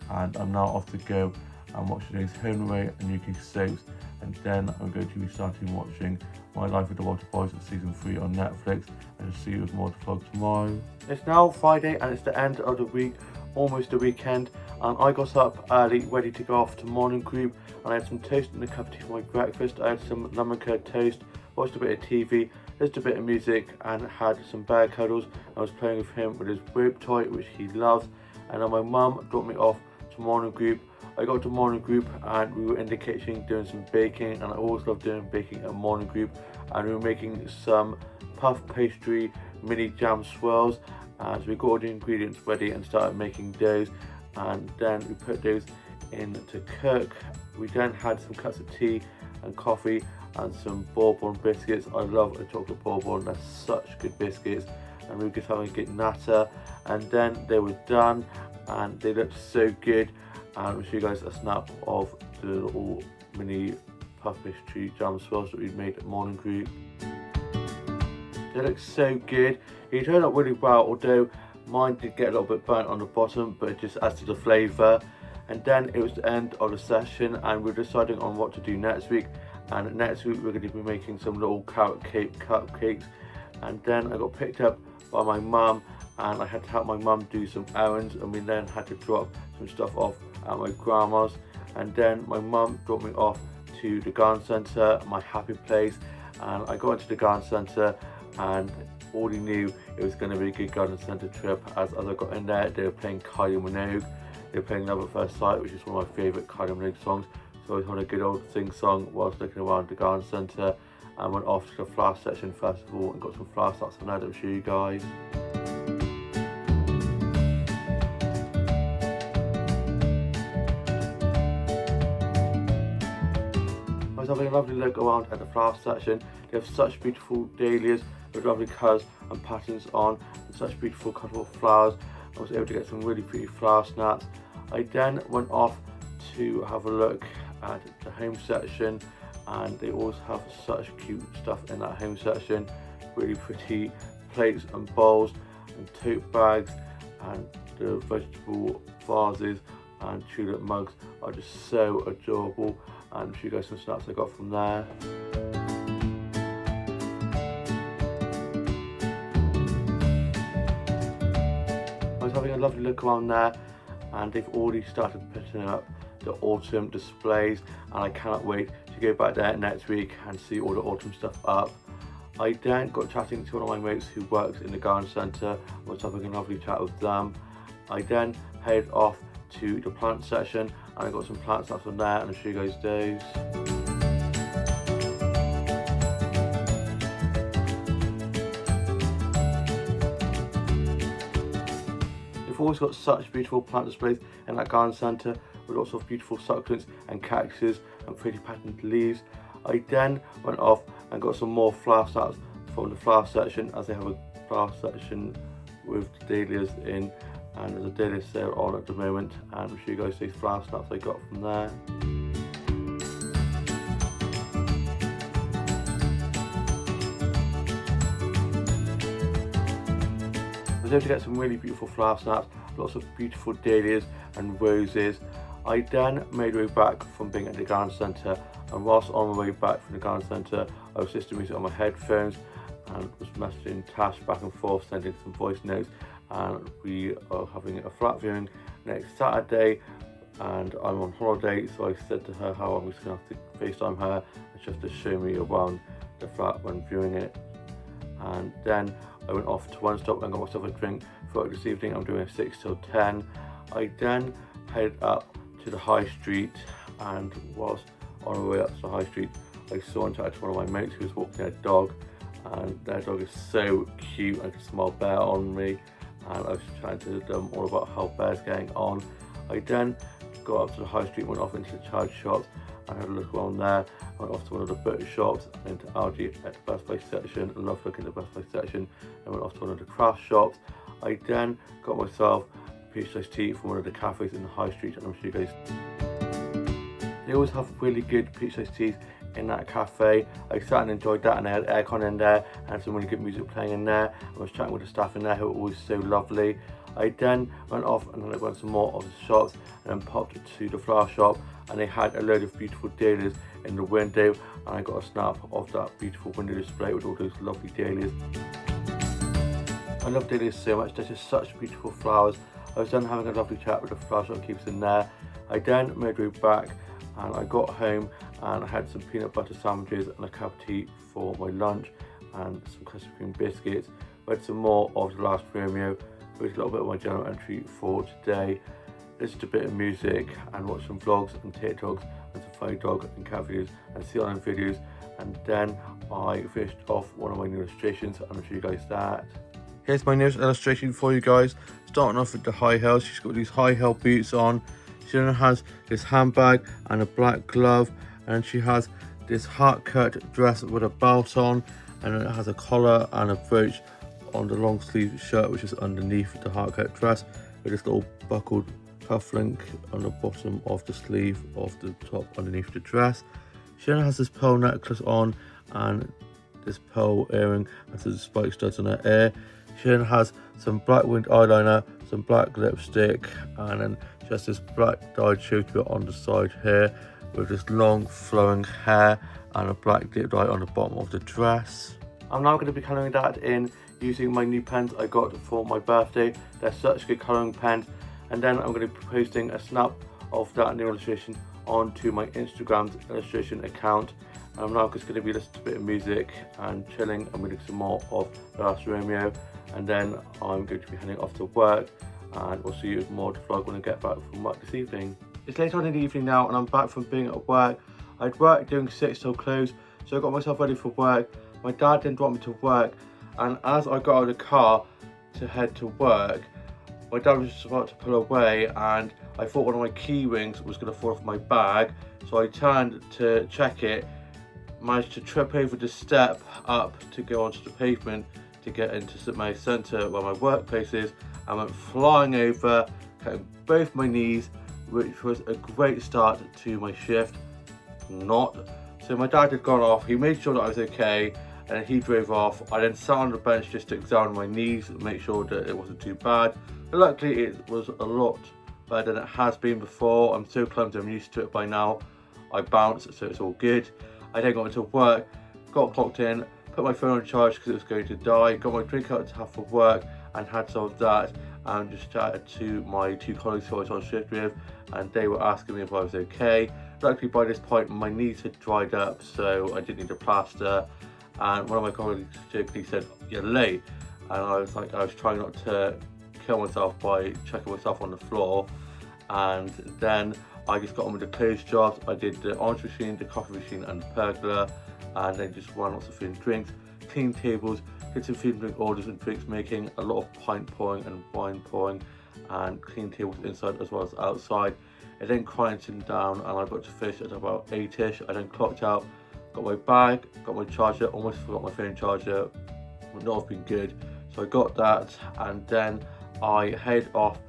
and I'm now off to go and watch today's Home and Away and UK soaps, and then I'm going to be starting watching My Life with the Walter Boys season 3 on Netflix, and I'll see you with more to vlog tomorrow. It's now Friday and it's the end of the week, almost the weekend, and I got up early ready to go off to morning group, and I had some toast and a cup of tea for my breakfast. I had some lemon curd toast, watched a bit of TV, listened to a bit of music, and had some bear cuddles. I was playing with him with his rope toy, which he loves, and then my mum dropped me off to morning group. I got to morning group and we were in the kitchen doing some baking, and I always love doing baking at morning group, and we were making some puff pastry mini jam swirls. So we got all the ingredients ready and started making those, and then we put those in to cook, We then had some cups of tea and coffee and some bourbon biscuits. I love a chocolate bourbon, they're such good biscuits. And we were just having a good natter, and then they were done and they looked so good. And I'll show you guys a snap of the little mini puff pastry jam swirls that we made at morning group. They look so good. It turned out really well, although mine did get a little bit burnt on the bottom, but it just adds to the flavour. And then it was the end of the session, and we're deciding on what to do next week. And next week we're going to be making some little carrot cake cupcakes. And then I got picked up by my mum, and I had to help my mum do some errands, and we then had to drop some stuff off at my grandma's. And then my mum dropped me off to the garden centre, my happy place, and I got into the garden centre and already knew it was going to be a good garden centre trip. As I got in there, they were playing Kylie Minogue, they were playing Love at First Sight, which is one of my favourite Kylie Minogue songs, so I was having a good old sing song whilst looking around the garden centre. And went off to the flower section first of all and got some flower starts on there that I'll show you guys. I was having a lovely look around at the flower section. They have such beautiful dahlias with lovely colours and patterns on, and such beautiful colourful flowers. I was able to get some really pretty flower snaps. I then went off to have a look at the home section, and they always have such cute stuff in that home section. Really pretty plates and bowls and tote bags, and the vegetable vases and tulip mugs are just so adorable. And I'll show you guys some snaps I got from there. I was having a lovely look around there, and they've already started putting up the autumn displays, and I cannot wait to go back there next week and see all the autumn stuff up. I then got chatting to one of my mates who works in the garden centre. I was having a lovely chat with them. I then headed off to the plant section, and I got some plant snaps on there, and I'll show you guys those. They've always got such beautiful plant displays in that garden centre, with lots of beautiful succulents and cactuses and pretty patterned leaves. I then went off and got some more flower snaps from the flower section, as they have a flower section with dahlias in, and there's a dahlia sale on at the moment, and I'll show you guys these flower snaps I got from there. I was able to get some really beautiful flower snaps, lots of beautiful dahlias and roses. I then made my way back from being at the garden centre, and whilst on my way back from the garden centre, I was listening to music on my headphones and was messaging Tash back and forth, sending some voice notes. And we are having a flat viewing next Saturday, and I'm on holiday, so I said to her how I was going to have to FaceTime her and just to show me around the flat when viewing it. And then I went off to One Stop and got myself a drink for this evening. I'm doing a 6 till 10. I then headed up to the high street, and whilst on my way up to the high street, I saw and chatted to one of my mates who was walking their dog, and their dog is so cute. I could smell Bear on me, and I was chatting to them all about how Bear's getting on. I then got up to the high street, went off into the child shops and had a look around there. Went off to one of the boot shops and into Aldi at the Best Buy section. I love looking at the Best Buy section. And went off to one of the craft shops. I then got myself a peach iced tea from one of the cafes in the high street, and I'm sure you guys. They always have really good peach iced teas in that cafe. I sat and enjoyed that, and they had aircon in there and some really good music playing in there. I was chatting with the staff in there who were always so lovely. I then went off and then I went some more of the shops, and then popped to the flower shop, and they had a load of beautiful dahlias in the window, and I got a snap of that beautiful window display with all those lovely dahlias. I love dahlias so much, they're just such beautiful flowers. I was then having a lovely chat with the flower shopkeepers in there. I then made my way back, and I got home and I had some peanut butter sandwiches and a cup of tea for my lunch, and some custard cream biscuits. I had some more of The Last Romeo, with a little bit of my journal entry for today. Listened to a bit of music and watched some vlogs and TikToks and some funny dog and cat videos and CLM videos, and then I finished off one of my new illustrations, and I'll show you guys that. Here's my newest illustration for you guys. Starting off with the high heels. She's got these high heel boots on. She then has this handbag and a black glove, and she has this heart cut dress with a belt on, and it has a collar and a brooch on the long sleeve shirt which is underneath the heart cut dress, with this little buckled cuff link on the bottom of the sleeve of the top underneath the dress. She then has this pearl necklace on and this pearl earring and some spike studs on her ear. She then has some black winged eyeliner, some black lipstick, and then she has this black dyed shaved bit on the side here with this long flowing hair and a black dip dye on the bottom of the dress. I'm now going to be colouring that in using my new pens I got for my birthday. They're such good colouring pens. And then I'm going to be posting a snap of that new illustration onto my Instagram's illustration account. And I'm now just going to be listening to a bit of music and chilling and reading some more of The Last Romeo. And then I'm going to be heading off to work, and we'll see you with more to vlog when I get back from work this evening. It's late on in the evening now, and I'm back from being at work. I'd worked doing 6 till close, so I got myself ready for work. My dad didn't want me to work, and as I got out of the car to head to work, my dad was just about to pull away, and I thought one of my key rings was going to fall off my bag, so I turned to check it, managed to trip over the step up to go onto the pavement to get into St Mary's Centre where my workplace is, and went flying over, cutting both my knees, which was a great start to my shift. Not. So my dad had gone off, he made sure that I was okay, and he drove off. I then sat on the bench just to examine my knees and make sure that it wasn't too bad. But luckily it was a lot better than it has been before. I'm so clumsy, I'm used to it by now. I bounced, so it's all good. I then got into work, got clocked in, put my phone on charge because it was going to die, got my drink out to have for work and had some of that, and just chatted to my 2 colleagues who I was on shift with, and they were asking me if I was okay. Luckily by this point my knees had dried up, so I didn't need a plaster, and one of my colleagues jokingly said, "You're late," and I was trying not to kill myself by checking myself on the floor. And then I just got on with the clothes jobs. I did the orange machine, the coffee machine and the pergola, and then just ran lots of food and drinks, cleaned tables, did some food and drink orders and drinks making, a lot of pint pouring and wine pouring, and cleaned tables inside as well as outside. I then quietened down and I got to finish at about 8ish. I then clocked out, got my bag, got my charger, almost forgot my phone charger, would not have been good. So I got that, and then I head off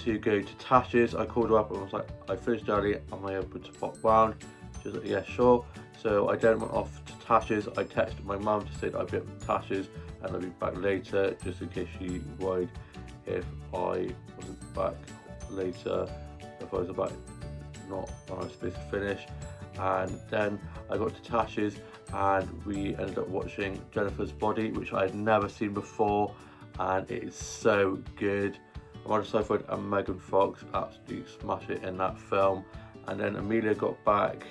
to go to Tash's. I called her up and was like, I finished early, am I able to pop round? She was like, yeah, sure. So I then went off to Tash's. I texted my mum to say that I'd be at Tash's and I'd be back later, just in case she worried if I wasn't back later, if I was about not when I was supposed to finish. And then I got to Tash's and we ended up watching Jennifer's Body, which I had never seen before, and it is so good. Amanda Seyfried and Megan Fox absolutely smash it in that film. And then Amelia got back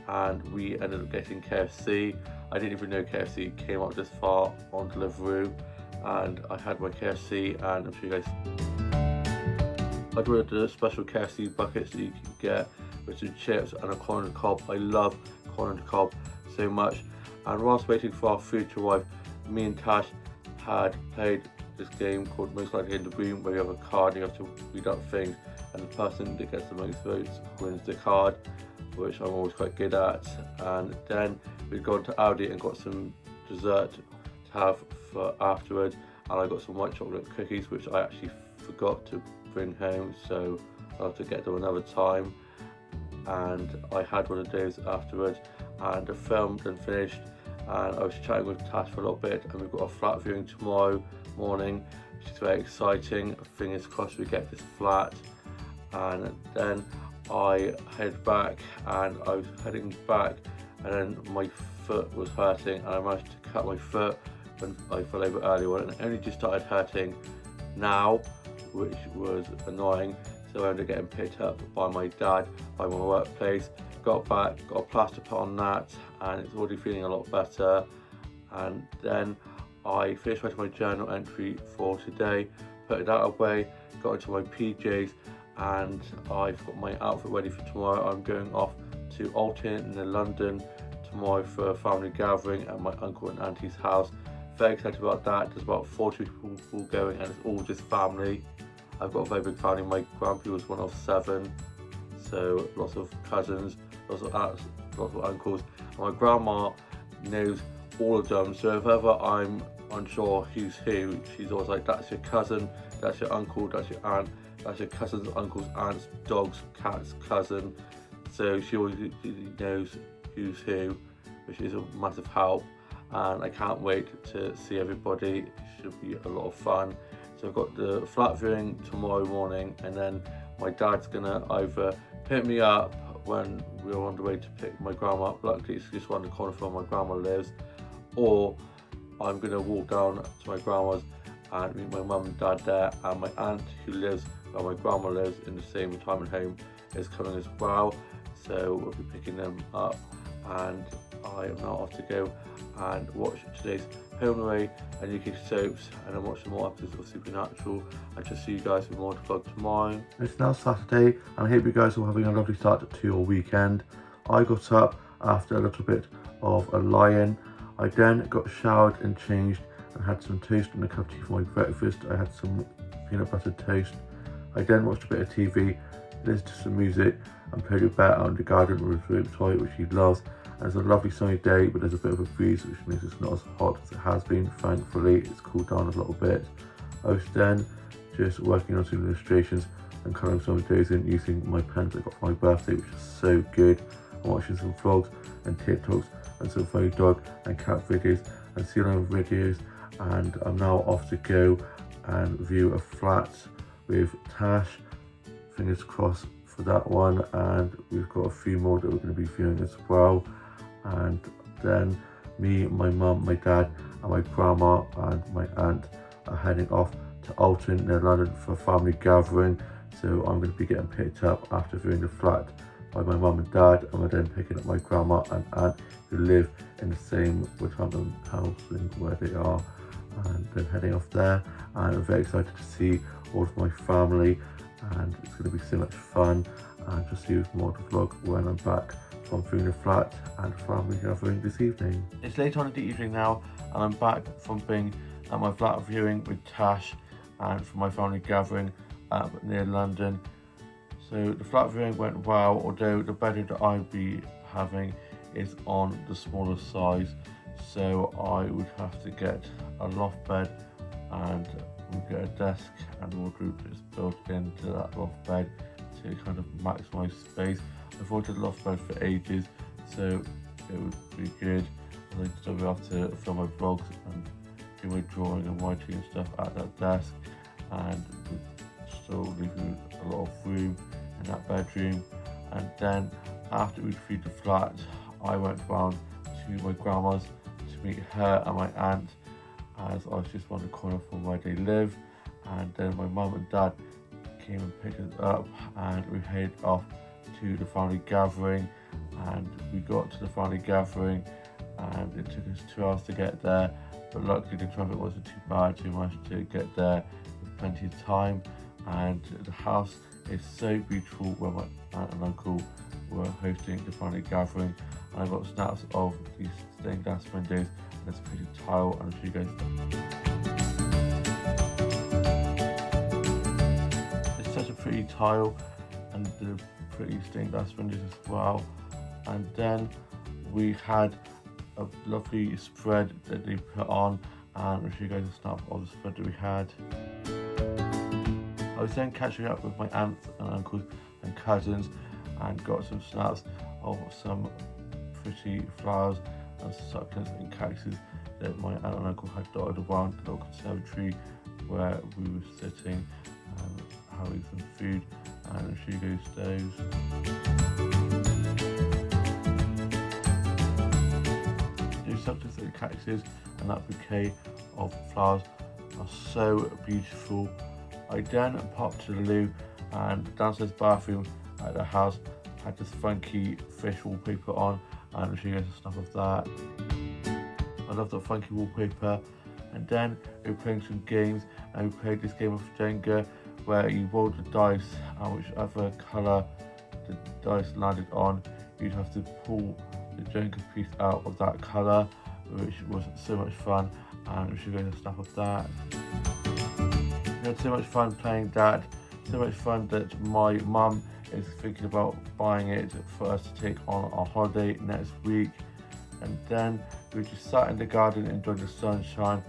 and we ended up getting KFC. I didn't even know KFC came up this far on Deliveroo, and I had my KFC, and I'm sure you guys, I'd ordered the special KFC buckets that you can get with some chips and a corn on the cob. I love corn on the cob so much. And whilst waiting for our food to arrive, me and Tash had played this game called Most Likely in the Room, where you have a card and you have to read out things, and the person that gets the most votes wins the card, which I'm always quite good at. And then we'd gone to Aldi and got some dessert to have for afterwards, and I got some white chocolate cookies which I actually forgot to bring home, so I'll have to get them another time. And I had one of those afterwards, and the film then finished, and I was chatting with Tash for a little bit, and we've got a flat viewing tomorrow morning, which is very exciting. Fingers crossed we get this flat. And then I head back, and I was heading back, and then my foot was hurting, and I managed to cut my foot when I fell over earlier, and it only just started hurting now, which was annoying. So I ended up getting picked up by my dad by my workplace, got back, got a plaster put on that, and it's already feeling a lot better. And then I finished writing my journal entry for today, put that away, got into my PJs, and I've got my outfit ready for tomorrow. I'm going off to Alton in London tomorrow for a family gathering at my uncle and auntie's house. Very excited about that. There's about 40 people going, and it's all just family. I've got a very big family. My grandpa was one of 7, So lots of cousins, lots of aunts, lots of uncles. And my grandma knows all of them, so if ever I'm unsure who's who, she's always like, that's your cousin, that's your uncle, that's your aunt, that's your cousins, uncles, aunts, dogs, cats, cousin. So she always knows who's who, which is a massive help. And I can't wait to see everybody. It should be a lot of fun. So I've got the flat viewing tomorrow morning, and then my dad's gonna either pick me up when we're on the way to pick my grandma up. Luckily it's just around the corner from where my grandma lives, or I'm gonna walk down to my grandma's and meet my mum and dad there, and my aunt who lives where my grandma lives in the same retirement home is coming as well. So we'll be picking them up, and I am now off to go and watch today's Home Away and UK soaps, and then watch some more episodes of Supernatural, and just see you guys with more to vlog tomorrow. It's now Saturday, and I hope you guys are having a lovely start to your weekend. I got up after a little bit of a lie-in. I then got showered and changed and had some toast and a cup of tea for my breakfast. I had some peanut butter toast. I then watched a bit of TV, listened to some music, and played with Bear out in the garden with a rope toy, which he loves. And it's a lovely sunny day, but there's a bit of a breeze, which means it's not as hot as it has been. Thankfully, it's cooled down a little bit. I was then just working on some illustrations and colouring some of those in using my pens I got for my birthday, which is so good. I'm watching some vlogs and TikToks and some funny dog and cat videos and sea lion videos, and I'm now off to go and view a flat with Tash. Fingers crossed for that one, and we've got a few more that we're going to be viewing as well. And then me, my mum, my dad and my grandma and my aunt are heading off to Alton near London for a family gathering. So I'm going to be getting picked up after viewing the flat by my mum and dad, and we're then picking up my grandma and aunt who live in the same retirement housing where they are, and then heading off there. And I'm very excited to see all of my family, and it's going to be so much fun, and just see more to vlog when I'm back from viewing the flat and family gathering this evening. It's late on in the evening now, and I'm back from being at my flat viewing with Tash and from my family gathering near London. So the flat viewing went well, although the bedroom that I'd be having is on the smaller size, so I would have to get a loft bed, and we'll get a desk and wardrobe that's built into that loft bed to kind of maximise space. I've wanted a loft bed for ages, so it would be good. I still be able to film my vlogs and do my drawing and writing and stuff at that desk, and still leaving a lot of room in that bedroom. And then after we'd viewed the flat, I went round to my grandma's to meet her and my aunt, as I was just around the corner from where they live. And then my mum and dad came and picked us up, and we headed off to the family gathering. And we got to the family gathering, and it took us 2 hours to get there, but luckily the traffic wasn't too bad, so we managed to get there with plenty of time. And the house is so beautiful where my aunt and uncle were hosting the family gathering, and I got snaps of these stained glass windows and this pretty tile, and I'll show you guys that. It's such a pretty tile, and the pretty stained glass windows as well. And then we had a lovely spread that they put on, and I'll show you guys a snap of the spread that we had. I was then catching up with my aunts and uncles and cousins, and got some snaps of some pretty flowers and succulents and cactuses that my aunt and uncle had dotted around the little conservatory where we were sitting and having some food, and I'll show you guys those. Those succulents and cactuses and that bouquet of flowers are so beautiful. I then popped to the loo, and the downstairs bathroom at the house had this funky fish wallpaper on, and I'll show you guys a snap of that. I love that funky wallpaper. And then we were playing some games, and we played this game of Jenga where you rolled the dice, and whichever colour the dice landed on, you'd have to pull the Jenga piece out of that colour, which was so much fun, and I'll show you guys a snap of that. We had so much fun playing that, so much fun that my mum is thinking about buying it for us to take on our holiday next week. And then we just sat in the garden enjoying the sunshine,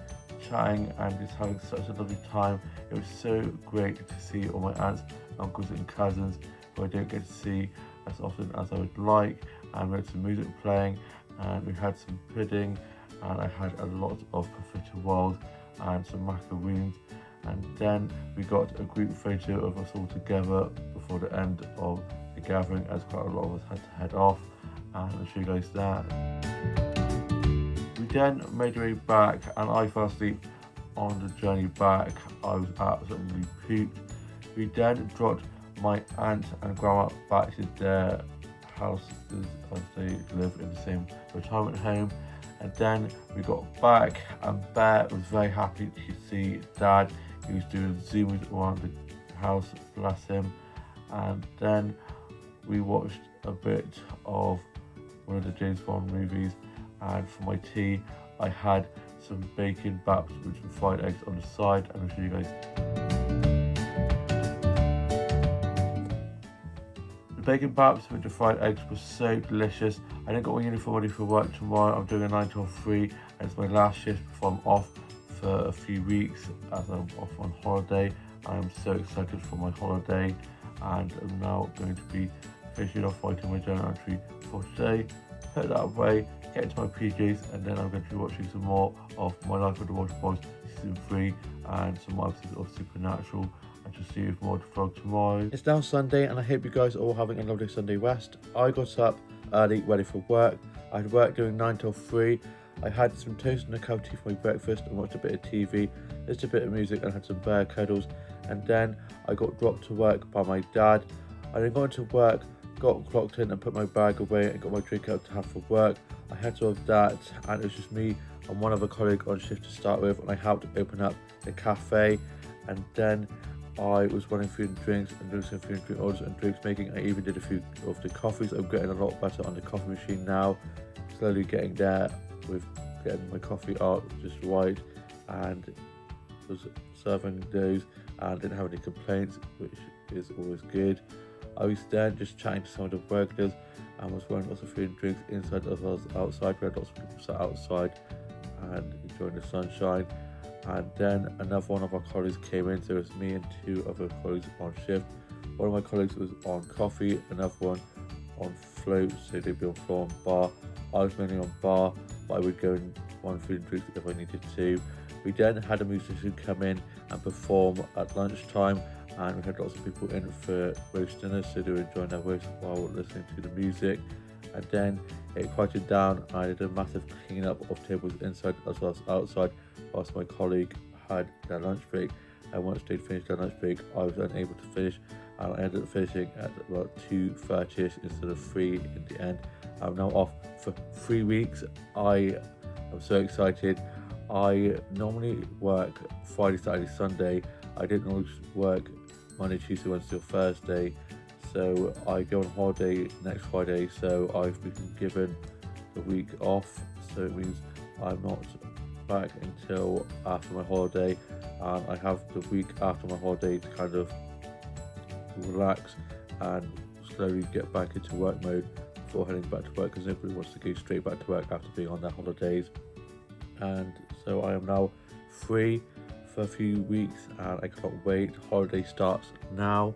chatting and just having such a lovely time. It was so great to see all my aunts, uncles and cousins who I don't get to see as often as I would like, and we had some music playing and we had some pudding, and I had a lot of perfected wild and some macaroons. And then we got a group photo of us all together before the end of the gathering, as quite a lot of us had to head off, and I'll show you guys that. We then made our way back and I fell asleep on the journey back. I was absolutely pooped. We then dropped my aunt and grandma back to their houses as they live in the same retirement home. And then we got back and Bear was very happy to see Dad. He was doing zooms around the house, bless him. And then we watched a bit of one of the James Bond movies, and for my tea I had some bacon baps with some fried eggs on the side, and I'll show you guys. The bacon baps with the fried eggs was so delicious. I didn't got my uniform ready for work tomorrow. I'm doing a 9 till 3 and it's my last shift before I'm off for a few weeks as I'm off on holiday. I'm so excited for my holiday, and I'm now going to be finishing off writing my journal entry for today, put that away, get into my PJs, and then I'm going to be watching some more of My Life with the Water Boys season 3 and some more episodes of Supernatural, and just see you with more to vlog tomorrow. It's now Sunday and I hope you guys are all having a lovely Sunday rest. I got up early, ready for work. I had work doing 9 till 3. I had some toast and a cup of tea for my breakfast and watched a bit of TV, listened to a bit of music and had some bear cuddles, and then I got dropped to work by my dad. I then got into work, got clocked in and put my bag away and got my drink out to have for work. I had to have that, and it was just me and one other colleague on shift to start with, and I helped open up the cafe, and then I was running food and drinks and doing some food and drink orders and drinks making. I even did a few of the coffees. I'm getting a lot better on the coffee machine now, slowly getting there with getting my coffee out just right, and was serving those and didn't have any complaints, which is always good. I was then just chatting to some of the regulars and was wearing lots of food and drinks inside as well as outside. We had lots of people sat outside and enjoying the sunshine. And then another one of our colleagues came in, so it was me and 2 other colleagues on shift. One of my colleagues was on coffee, another one on float, so they'd be on floor and bar. I was mainly on bar, but I would go and one food and drink if I needed to. We then had a musician come in and perform at lunchtime, and we had lots of people in for roast dinner, so they were enjoying their roast while listening to the music. And then it quieted down. I did a massive cleaning up of tables inside as well as outside, whilst my colleague had their lunch break. And once they'd finished their lunch break, I was unable to finish, and I ended up finishing at about 2:30 instead of 3 in the end. I'm now off for 3 weeks. I am so excited. I normally work Friday, Saturday, Sunday. I didn't always work Monday, Tuesday, Wednesday or Thursday. So I go on holiday next Friday, so I've been given the week off. So it means I'm not back until after my holiday, and I have the week after my holiday to kind of relax and slowly get back into work mode before heading back to work, because nobody wants to go straight back to work after being on their holidays. And so I am now free for a few weeks and I can't wait. Holiday starts now.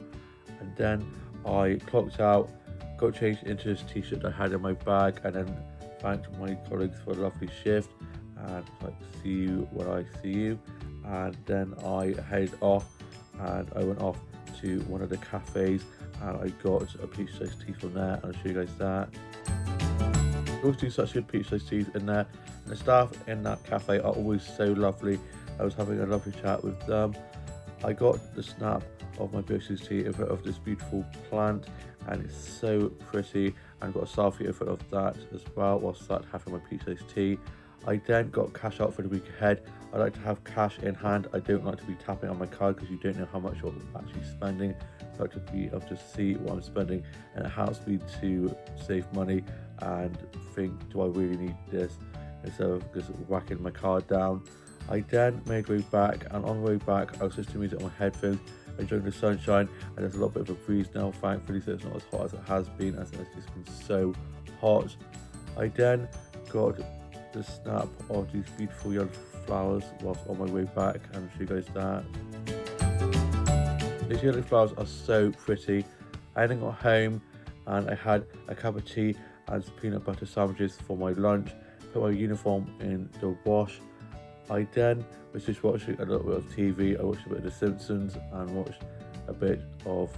And then I clocked out, got changed into this t-shirt I had in my bag, and then thanked my colleagues for a lovely shift and like, see you when I see you. And then I headed off and I went off to one of the cafes and I got a peach iced tea from there, and I'll show you guys that. I always do such good peach iced teas in there, and the staff in that cafe are always so lovely. I was having a lovely chat with them. I got the snap of my peach iced tea in front of this beautiful plant, and it's so pretty, and got a selfie in front of that as well whilst sat having my peach iced tea. I then got cash out for the week ahead. I like to have cash in hand. I don't like to be tapping on my card because you don't know how much you're actually spending. I like to be able to see what I'm spending, and it helps me to save money and think, do I really need this, instead of just whacking my card down. I then made my way back, and on the way back I was listening to music on my headphones enjoying the sunshine, and there's a little bit of a breeze now, thankfully, so it's not as hot as it has been, as it's just been so hot. I then got the snap of these beautiful yellow flowers whilst on my way back, and I'll show you guys that. These yellow flowers are so pretty. I then got home and I had a cup of tea and some peanut butter sandwiches for my lunch, put my uniform in the wash. I then was just watching a little bit of TV. I watched a bit of The Simpsons and watched a bit of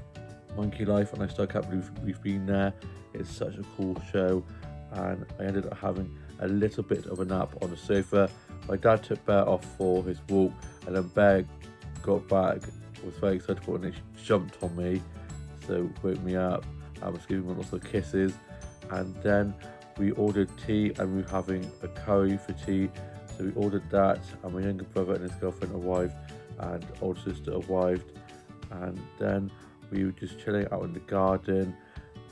Monkey Life, and I still can't believe we've been there. It's such a cool show, and I ended up having a little bit of a nap on the sofa. My dad took Bear off for his walk, and then Bear got back, was very excited for it, and he jumped on me, so woke me up. I was giving him lots of kisses, and then we ordered tea, and we were having a curry for tea. So we ordered that, and my younger brother and his girlfriend arrived, and older sister arrived, and then we were just chilling out in the garden,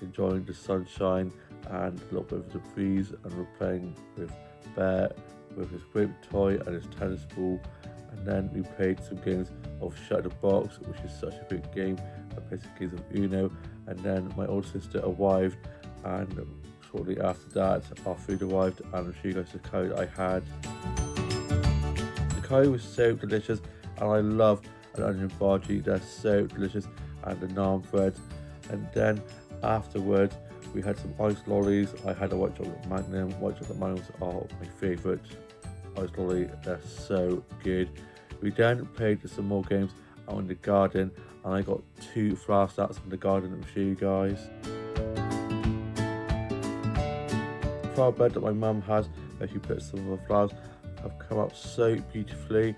enjoying the sunshine and a little bit of the breeze, and we're playing with Bear with his whip toy and his tennis ball. And then we played some games of Shut the Box, which is such a great game. I played some games of Uno, and then my older sister arrived, and shortly after that our food arrived, and I'll show you guys the curry that I had. The curry was so delicious, and I love an onion bhaji. They're so delicious, and the naan bread. And then afterwards we had some iced lollies. I had a white chocolate magnum. White chocolate magnums are my favourite iced lolly. They're so good. We then played some more games out in the garden, and I got 2 flower starts from the garden to show you guys. The flower bed that my mum has, where she puts some of the flowers, have come out so beautifully.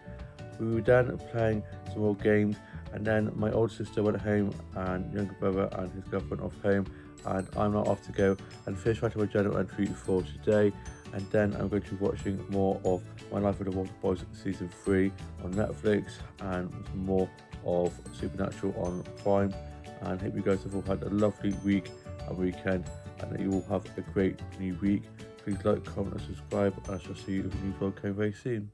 We were then playing some more games, and then my older sister went home, and younger brother and his girlfriend off home, and I'm now off to go and finish writing my journal entry for today. And then I'm going to be watching more of My Life with the Water Boys Season 3 on Netflix, and some more of Supernatural on Prime. And hope you guys have all had a lovely week and weekend, and that you all have a great new week. Please like, comment and subscribe, and I shall see you in the new vlog coming very soon.